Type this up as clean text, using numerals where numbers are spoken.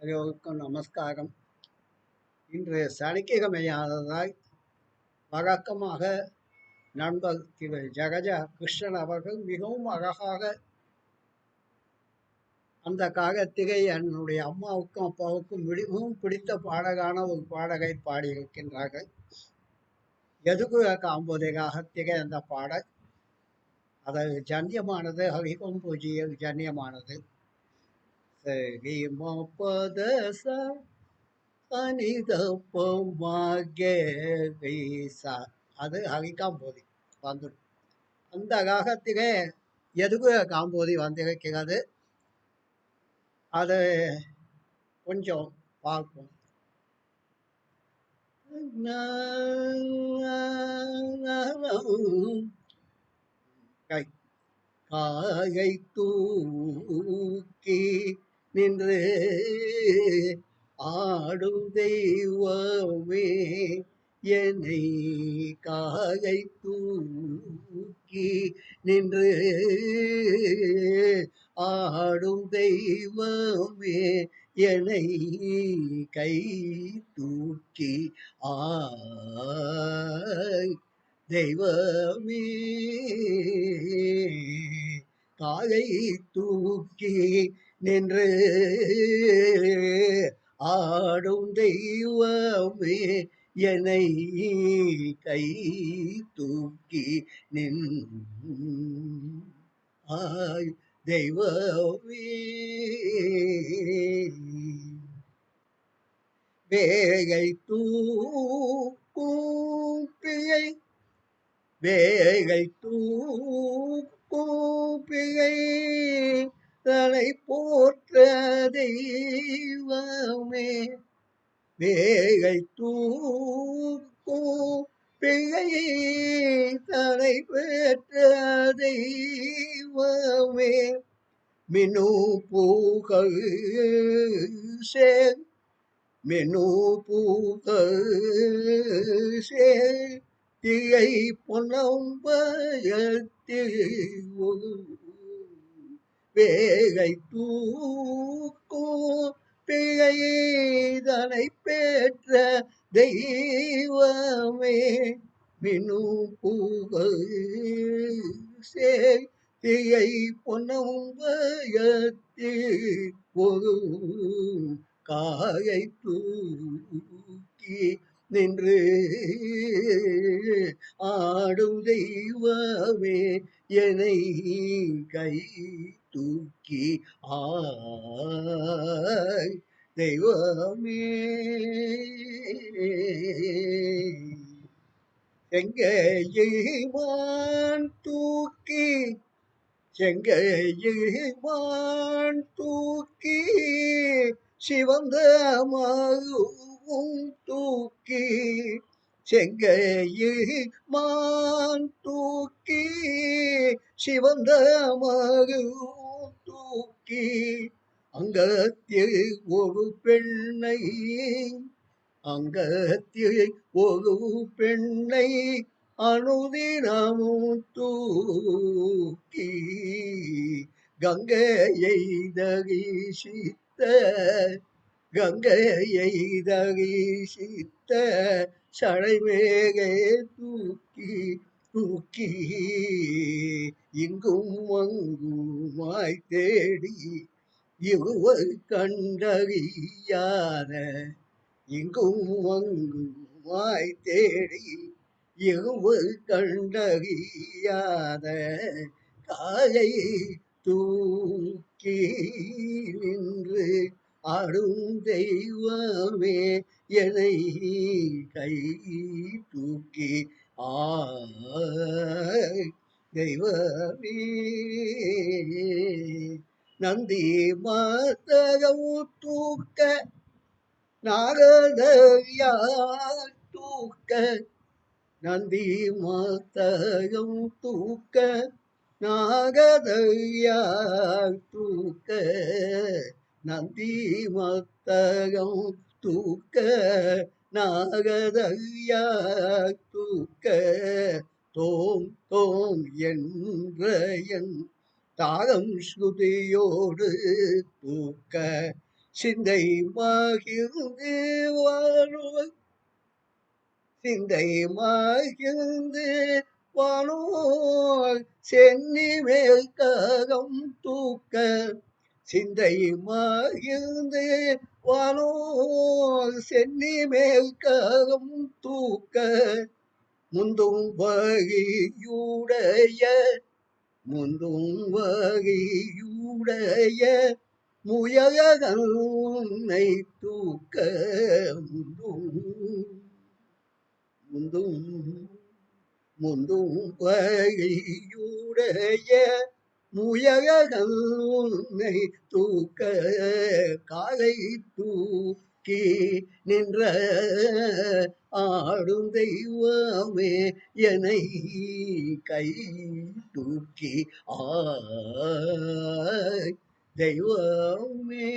எல்லோருக்கும் நமஸ்காரம். இன்று சனிக்கிழமையானதால் வழக்கமாக நண்பர் திரு ஜெகஜா கிருஷ்ணன் அவர்கள் மிகவும் அழகாக அந்த காலத்திலே என்னுடைய அம்மாவுக்கும் அப்பாவுக்கும் மிகவும் பிடித்த பாடலான ஒரு பாடலை பாடியிருக்கின்றார்கள். எதுகுல காம்போதை ராகத்திலே அந்த பாடல் அது ஜன்யமானது, ஹரிகம் பூஜையில் ஜன்யமானது. சரி மபத அது ஹரிகாம்போதி வந்துடும். அந்த ராகத்திலே எதுகு காம்போதி வந்திருக்கிறது. அது கொஞ்சம் பார்ப்போம். கை காயை தூக்கி நின்று ஆடும் தெய்வமே என்னை காயை தூக்கி நின்று ஆடும் தெய்வமே என்னை கை தூக்கி தெய்வமே காலை தூக்கி நின்று ஆடும் தெய்வமே என்னை கை தூக்கி நின் தெய்வமே வேகை தூக்கும் பிழை வேகை தூக்கும் பிழை தலை போற்ற தெய்வமே வேகை தூக்கும் பிழை தலை பெற்ற தெய்வமே மினு பூகள் சேர் மெனு பூகள் சேர் திகை பொன்னம்பயத்தில் வேகை தூக்கும் பிழைதனை பெற்ற தெய்வமே மினு பூகள் சேர் திகை பொன்னம்பயத்தில் ஒரு காயை தூக்கி நின்று ஆடும் தெய்வமே என்னை கை தூக்கி தெய்வமே செங்கையில்மான் தூக்கி செங்கையில்மான் தூக்கி சிவந்த மருவும் தூக்கி செங்கையில்மான் தூக்கி சிவந்த மருவும் தூக்கி அங்கத்தில் ஒரு பெண்ணை அங்கத்தில் ஒரு பெண்ணை அனுதினமும் தூக்கி கங்கையை தரிசித்த கங்கையை தரிசித்த சடைமேகை தூக்கி தூக்கி இங்கும் அங்குமாய் தேடி இருவர் கண்டறியாத இங்கும் அங்குமாய் தேடி இருவர் கண்டறியாத காலை தூக்கி நின்று ஆடும் தெய்வமே என்னை கை தூக்கி தெய்வமே நந்தி மதகம் தூக்க நாகதயார் தூக்க நந்தி மதகம் தூக்க நாகதயார் தூக்க நந்தி மத்தகம் தூக்க நாகதயார் தூக்க தோம் தோம் என்ற என் தாகம் ஸ்ருதியோடு தூக்க சிந்தை மகிழ்ந்து வாழும் சிந்தை மகிழ்ந்து வானோர் சென்னி மேல் ககம் தூக்க சிந்தை மகிழ்ந்து வானோர் சென்னி மேல் ககம் தூக்க முந்தும் வகையுடைய முந்தும் வகையுடைய முயகன் உன்னை தூக்க முந்தும் முந்தும் முந்தும் வகையுடைய முயகன் உன்னை தூக்க காலை தூக்கி நின்ற ஆடும் தெய்வமே என்னை கை தூக்கி ஆய் தெய்வமே